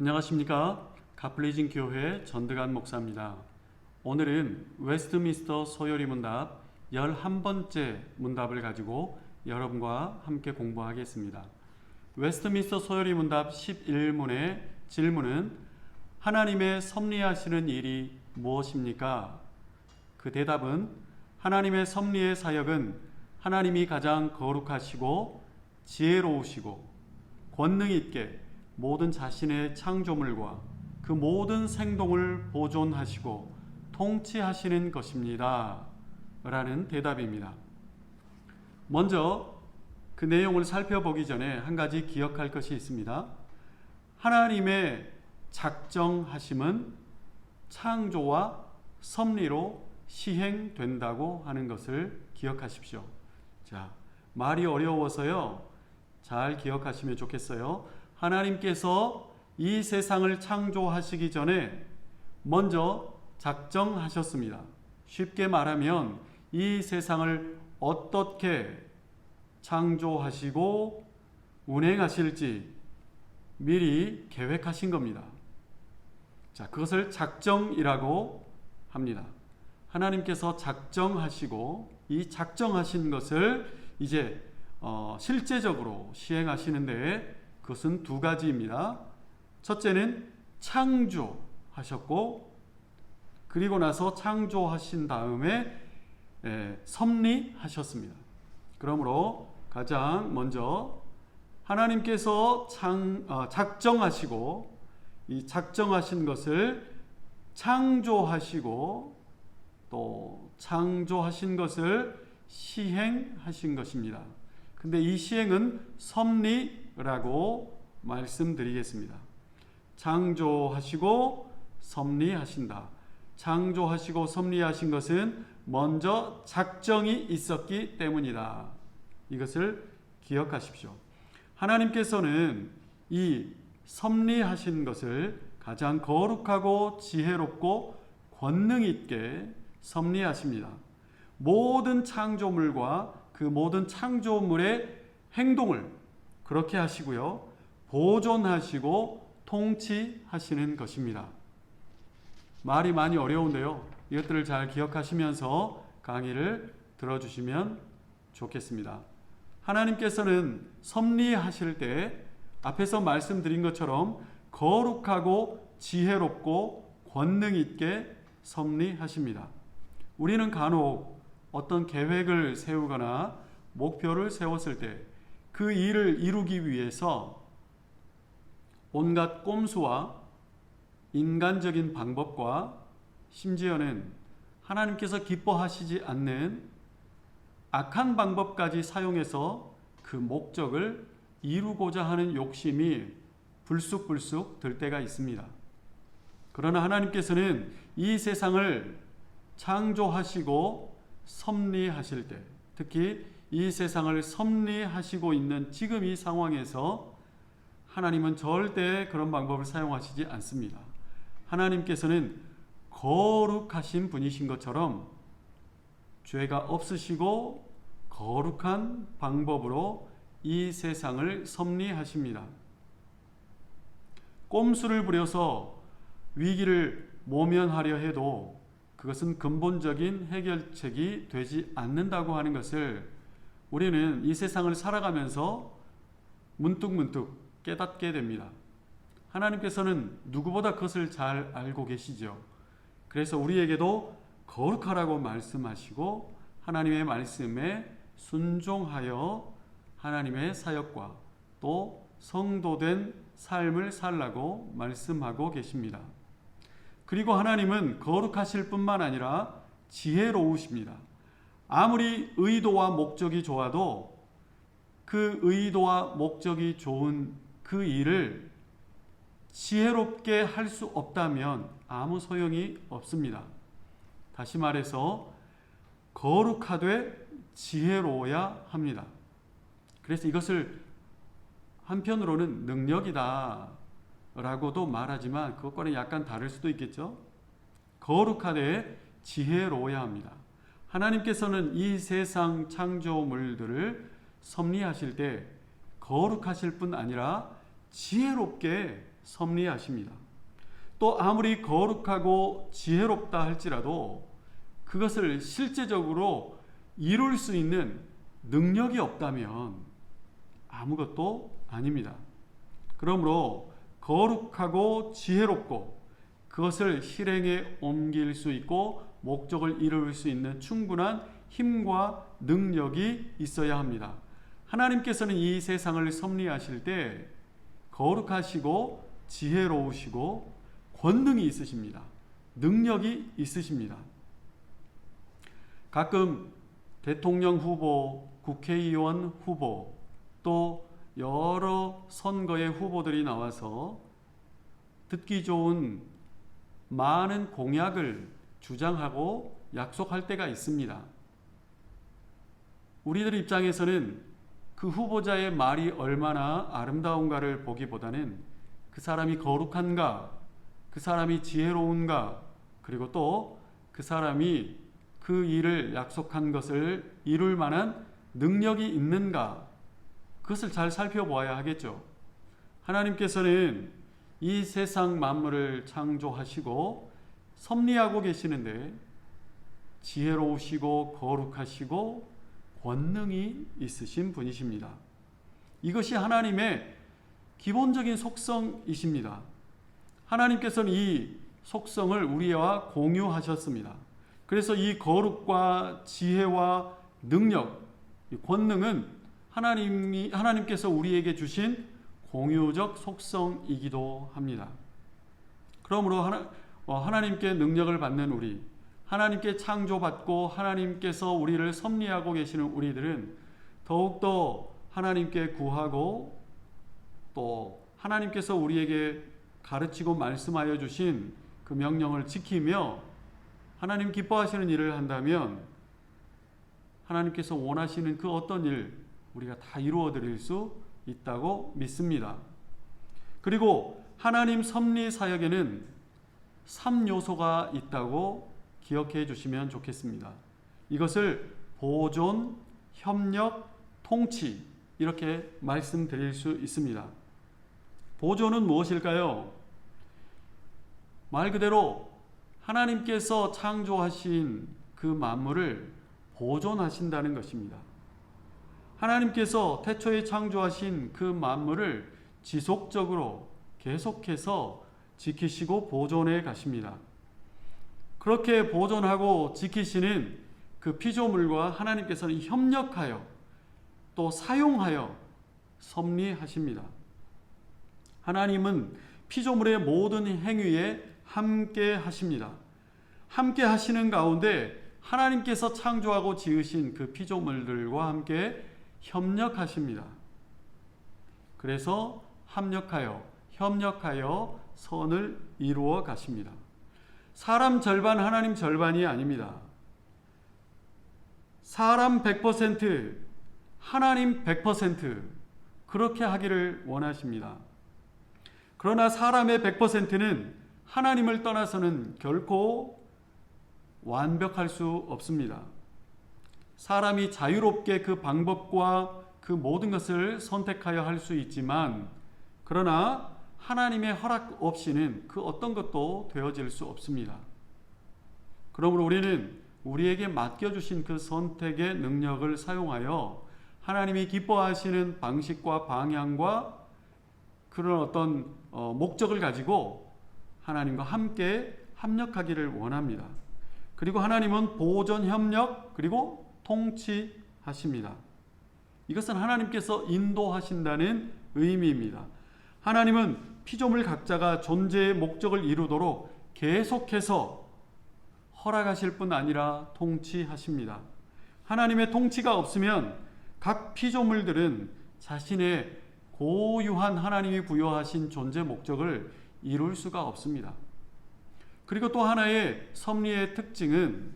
안녕하십니까. 가플리진 교회 전드간 목사입니다. 오늘은 웨스트민스터 소요리 문답 11번째 문답을 가지고 여러분과 함께 공부하겠습니다. 웨스트민스터 소요리 문답 11문의 질문은 하나님의 섭리하시는 일이 무엇입니까? 그 대답은 하나님의 섭리의 사역은 하나님이 가장 거룩하시고 지혜로우시고 권능 있게 모든 자신의 창조물과 그 모든 생동을 보존하시고 통치하시는 것입니다. 라는 대답입니다. 먼저 그 내용을 살펴보기 전에 한 가지 기억할 것이 있습니다. 하나님의 작정하심은 창조와 섭리로 시행된다고 하는 것을 기억하십시오. 자, 말이 어려워서요. 잘 기억하시면 좋겠어요. 하나님께서 이 세상을 창조하시기 전에 먼저 작정하셨습니다. 쉽게 말하면 이 세상을 어떻게 창조하시고 운행하실지 미리 계획하신 겁니다. 자, 그것을 작정이라고 합니다. 하나님께서 작정하시고 이 작정하신 것을 이제 실제적으로 시행하시는데 그것은 두 가지입니다. 첫째는 창조하셨고 그리고 나서 창조하신 다음에 섭리하셨습니다. 그러므로 가장 먼저 하나님께서 작정하시고 이 작정하신 것을 창조하시고 또 창조하신 것을 시행하신 것입니다. 근데 이 시행은 섭리라고 말씀드리겠습니다. 창조하시고 섭리하신다. 창조하시고 섭리하신 것은 먼저 작정이 있었기 때문이다. 이것을 기억하십시오. 하나님께서는 이 섭리하신 것을 가장 거룩하고 지혜롭고 권능 있게 섭리하십니다. 모든 창조물과 그 모든 창조물의 행동을 그렇게 하시고요. 보존하시고 통치하시는 것입니다. 말이 많이 어려운데요. 이것들을 잘 기억하시면서 강의를 들어주시면 좋겠습니다. 하나님께서는 섭리하실 때 앞에서 말씀드린 것처럼 거룩하고 지혜롭고 권능 있게 섭리하십니다. 우리는 간혹 어떤 계획을 세우거나 목표를 세웠을 때 그 일을 이루기 위해서 온갖 꼼수와 인간적인 방법과 심지어는 하나님께서 기뻐하시지 않는 악한 방법까지 사용해서 그 목적을 이루고자 하는 욕심이 불쑥불쑥 들 때가 있습니다. 그러나 하나님께서는 이 세상을 창조하시고 섭리하실 때, 특히 이 세상을 섭리하시고 있는 지금 이 상황에서 하나님은 절대 그런 방법을 사용하시지 않습니다. 하나님께서는 거룩하신 분이신 것처럼 죄가 없으시고 거룩한 방법으로 이 세상을 섭리하십니다. 꼼수를 부려서 위기를 모면하려 해도 그것은 근본적인 해결책이 되지 않는다고 하는 것을 우리는 이 세상을 살아가면서 문득문득 깨닫게 됩니다. 하나님께서는 누구보다 그것을 잘 알고 계시죠. 그래서 우리에게도 거룩하라고 말씀하시고 하나님의 말씀에 순종하여 하나님의 사역과 또 성도된 삶을 살라고 말씀하고 계십니다. 그리고 하나님은 거룩하실 뿐만 아니라 지혜로우십니다. 아무리 의도와 목적이 좋아도 그 의도와 목적이 좋은 그 일을 지혜롭게 할 수 없다면 아무 소용이 없습니다. 다시 말해서 거룩하되 지혜로워야 합니다. 그래서 이것을 한편으로는 능력이다 라고도 말하지만 그것과는 약간 다를 수도 있겠죠. 거룩하되 지혜로워야 합니다. 하나님께서는 이 세상 창조물들을 섭리하실 때 거룩하실 뿐 아니라 지혜롭게 섭리하십니다. 또 아무리 거룩하고 지혜롭다 할지라도 그것을 실제적으로 이룰 수 있는 능력이 없다면 아무것도 아닙니다. 그러므로 거룩하고 지혜롭고 그것을 실행에 옮길 수 있고 목적을 이룰 수 있는 충분한 힘과 능력이 있어야 합니다. 하나님께서는 이 세상을 섭리하실 때 거룩하시고 지혜로우시고 권능이 있으십니다. 능력이 있으십니다. 가끔 대통령 후보, 국회의원 후보, 또 여러 선거의 후보들이 나와서 듣기 좋은 많은 공약을 주장하고 약속할 때가 있습니다. 우리들 입장에서는 그 후보자의 말이 얼마나 아름다운가를 보기보다는 그 사람이 거룩한가, 그 사람이 지혜로운가, 그리고 또 그 사람이 그 일을 약속한 것을 이룰 만한 능력이 있는가, 그것을 잘 살펴보아야 하겠죠. 하나님께서는 이 세상 만물을 창조하시고 섭리하고 계시는데 지혜로우시고 거룩하시고 권능이 있으신 분이십니다. 이것이 하나님의 기본적인 속성이십니다. 하나님께서는 이 속성을 우리와 공유하셨습니다. 그래서 이 거룩과 지혜와 능력, 이 권능은 하나님께서 우리에게 주신 공유적 속성이기도 합니다. 그러므로 하나님께 능력을 받는 우리, 하나님께 창조받고 하나님께서 우리를 섭리하고 계시는 우리들은 더욱더 하나님께 구하고 또 하나님께서 우리에게 가르치고 말씀하여 주신 그 명령을 지키며 하나님 기뻐하시는 일을 한다면 하나님께서 원하시는 그 어떤 일 우리가 다 이루어 드릴 수 있다고 믿습니다. 그리고 하나님 섭리 사역에는 3요소가 있다고 기억해 주시면 좋겠습니다. 이것을 보존, 협력, 통치 이렇게 말씀드릴 수 있습니다. 보존은 무엇일까요? 말 그대로 하나님께서 창조하신 그 만물을 보존하신다는 것입니다. 하나님께서 태초에 창조하신 그 만물을 지속적으로 계속해서 지키시고 보존해 가십니다. 그렇게 보존하고 지키시는 그 피조물과 하나님께서는 협력하여 또 사용하여 섭리하십니다. 하나님은 피조물의 모든 행위에 함께 하십니다. 함께 하시는 가운데 하나님께서 창조하고 지으신 그 피조물들과 함께 협력하십니다. 그래서 협력하여 선을 이루어 가십니다. 사람 절반, 하나님 절반이 아닙니다. 사람 100%, 하나님 100% 그렇게 하기를 원하십니다. 그러나 사람의 100%는 하나님을 떠나서는 결코 완벽할 수 없습니다. 사람이 자유롭게 그 방법과 그 모든 것을 선택하여 할 수 있지만 그러나 하나님의 허락 없이는 그 어떤 것도 되어질 수 없습니다. 그러므로 우리는 우리에게 맡겨주신 그 선택의 능력을 사용하여 하나님이 기뻐하시는 방식과 방향과 그런 어떤 목적을 가지고 하나님과 함께 합력하기를 원합니다. 그리고 하나님은 보존, 협력, 그리고 통치하십니다. 이것은 하나님께서 인도하신다는 의미입니다. 하나님은 피조물 각자가 존재의 목적을 이루도록 계속해서 허락하실 뿐 아니라 통치하십니다. 하나님의 통치가 없으면 각 피조물들은 자신의 고유한 하나님이 부여하신 존재 목적을 이룰 수가 없습니다. 그리고 또 하나의 섭리의 특징은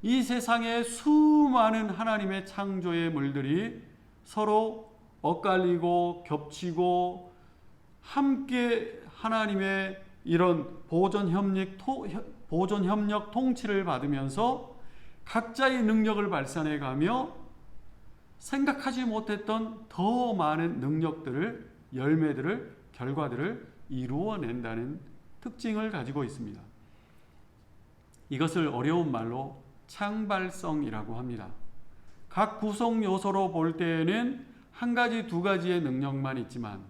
이 세상의 수많은 하나님의 창조의 물들이 서로 엇갈리고 겹치고 함께 하나님의 이런 보존, 협력, 통치를 받으면서 각자의 능력을 발산해 가며 생각하지 못했던 더 많은 능력들을, 열매들을 결과들을 이루어낸다는 특징을 가지고 있습니다. 이것을 어려운 말로 창발성이라고 합니다. 각 구성 요소로 볼 때에는 한 가지, 두 가지의 능력만 있지만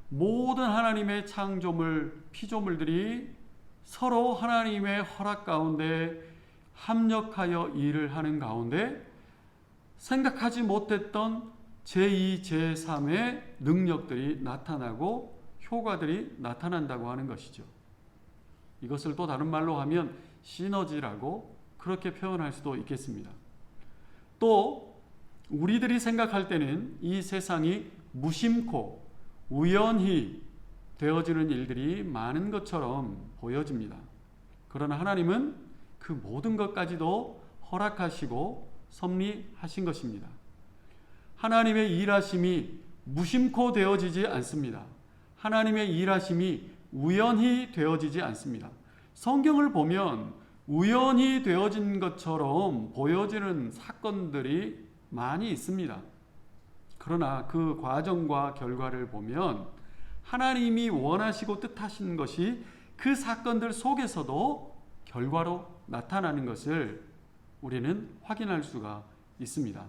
모든 하나님의 창조물, 피조물들이 서로 하나님의 허락 가운데 합력하여 일을 하는 가운데 생각하지 못했던 제2, 제3의 능력들이 나타나고 효과들이 나타난다고 하는 것이죠. 이것을 또 다른 말로 하면 시너지라고 그렇게 표현할 수도 있겠습니다. 또 우리들이 생각할 때는 이 세상이 무심코 우연히 되어지는 일들이 많은 것처럼 보여집니다. 그러나 하나님은 그 모든 것까지도 허락하시고 섭리하신 것입니다. 하나님의 일하심이 무심코 되어지지 않습니다. 하나님의 일하심이 우연히 되어지지 않습니다. 성경을 보면 우연히 되어진 것처럼 보여지는 사건들이 많이 있습니다. 그러나 그 과정과 결과를 보면 하나님이 원하시고 뜻하신 것이 그 사건들 속에서도 결과로 나타나는 것을 우리는 확인할 수가 있습니다.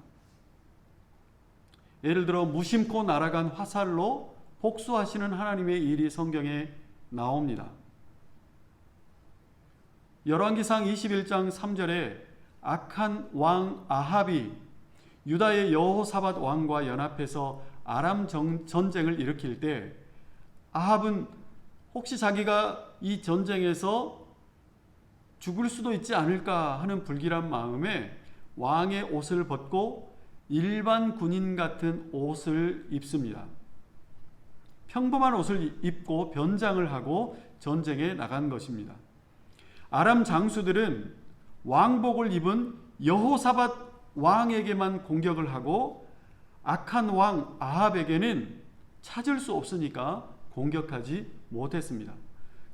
예를 들어 무심코 날아간 화살로 복수하시는 하나님의 일이 성경에 나옵니다. 열왕기상 21장 3절에 악한 왕 아합이 유다의 여호사밧 왕과 연합해서 아람 전쟁을 일으킬 때 아합은 혹시 자기가 이 전쟁에서 죽을 수도 있지 않을까 하는 불길한 마음에 왕의 옷을 벗고 일반 군인 같은 옷을 입습니다. 평범한 옷을 입고 변장을 하고 전쟁에 나간 것입니다. 아람 장수들은 왕복을 입은 여호사밧 왕에게만 공격을 하고 악한 왕 아합에게는 찾을 수 없으니까 공격하지 못했습니다.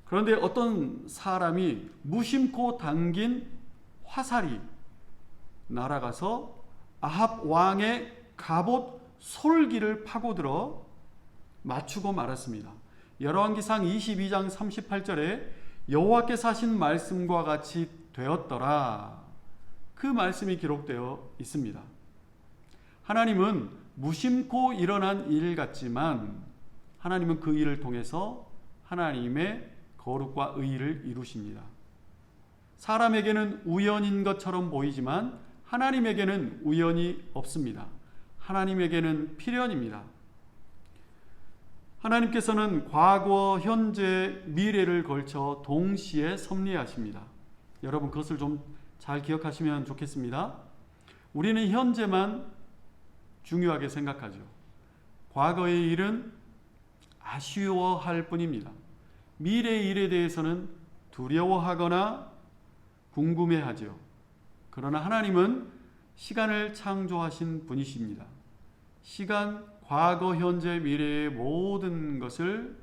그런데 어떤 사람이 무심코 당긴 화살이 날아가서 아합 왕의 갑옷 솔기를 파고들어 맞추고 말았습니다. 열왕기상 22장 38절에 여호와께서 하신 말씀과 같이 되었더라. 그 말씀이 기록되어 있습니다. 하나님은 무심코 일어난 일 같지만 하나님은 그 일을 통해서 하나님의 거룩과 의를 이루십니다. 사람에게는 우연인 것처럼 보이지만 하나님에게는 우연이 없습니다. 하나님에게는 필연입니다. 하나님께서는 과거, 현재, 미래를 걸쳐 동시에 섭리하십니다. 여러분 그것을 좀 잘 기억하시면 좋겠습니다. 우리는 현재만 중요하게 생각하죠. 과거의 일은 아쉬워할 뿐입니다. 미래의 일에 대해서는 두려워하거나 궁금해하죠. 그러나 하나님은 시간을 창조하신 분이십니다. 시간, 과거, 현재, 미래의 모든 것을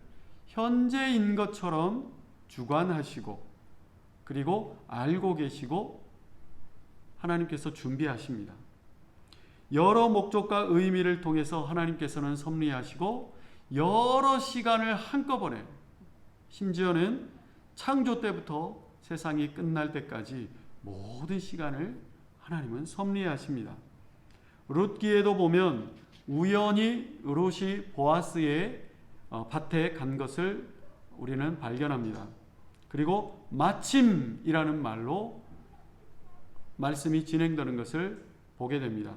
현재인 것처럼 주관하시고 그리고 알고 계시고 하나님께서 준비하십니다. 여러 목적과 의미를 통해서 하나님께서는 섭리하시고 여러 시간을 한꺼번에 심지어는 창조 때부터 세상이 끝날 때까지 모든 시간을 하나님은 섭리하십니다. 룻기에도 보면 우연히 룻이 보아스의 밭에 간 것을 우리는 발견합니다. 그리고 마침이라는 말로 말씀이 진행되는 것을 보게 됩니다.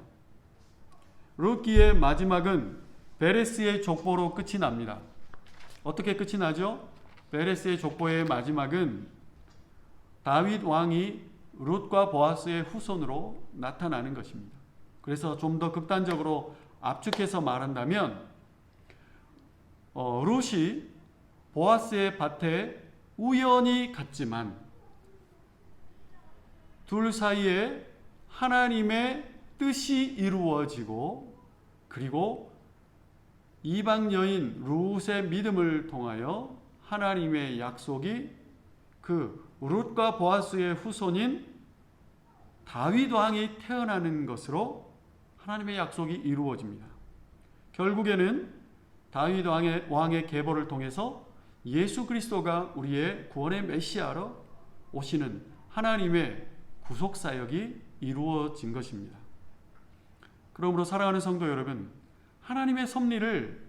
룻기의 마지막은 베레스의 족보로 끝이 납니다. 어떻게 끝이 나죠? 베레스의 족보의 마지막은 다윗 왕이 룻과 보아스의 후손으로 나타나는 것입니다. 그래서 좀 더 극단적으로 압축해서 말한다면 룻이 보아스의 밭에 우연히 갔지만 둘 사이에 하나님의 뜻이 이루어지고 그리고 이방 여인 룻의 믿음을 통하여 하나님의 약속이 그 룻과 보아스의 후손인 다윗 왕이 태어나는 것으로 하나님의 약속이 이루어집니다. 결국에는 다윗 왕의 계보를 통해서 예수 그리스도가 우리의 구원의 메시아로 오시는 하나님의 구속 사역이 이루어진 것입니다. 그러므로 사랑하는 성도 여러분, 하나님의 섭리를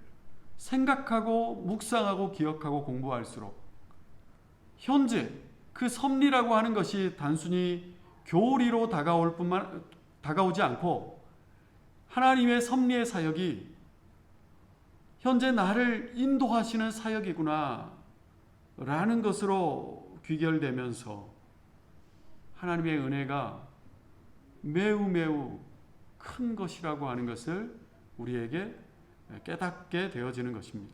생각하고 묵상하고 기억하고 공부할수록 현재 그 섭리라고 하는 것이 단순히 교리로 다가오지 않고 하나님의 섭리의 사역이 현재 나를 인도하시는 사역이구나 라는 것으로 귀결되면서 하나님의 은혜가 매우 큰 것이라고 하는 것을 우리에게 깨닫게 되어지는 것입니다.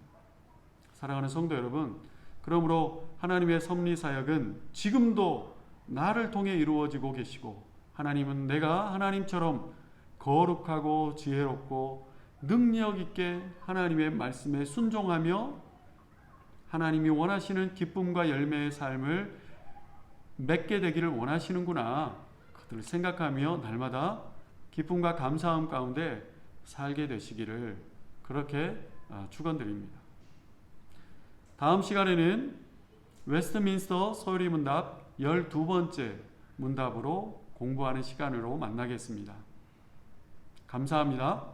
사랑하는 성도 여러분, 그러므로 하나님의 섭리 사역은 지금도 나를 통해 이루어지고 계시고, 하나님은 내가 하나님처럼 거룩하고 지혜롭고 능력 있게 하나님의 말씀에 순종하며 하나님이 원하시는 기쁨과 열매의 삶을 맺게 되기를 원하시는구나, 그들을 생각하며 날마다 기쁨과 감사함 가운데 살게 되시기를 그렇게 축원드립니다. 다음 시간에는 웨스트민스터 소요리 문답 12번째 문답으로 공부하는 시간으로 만나겠습니다. 감사합니다.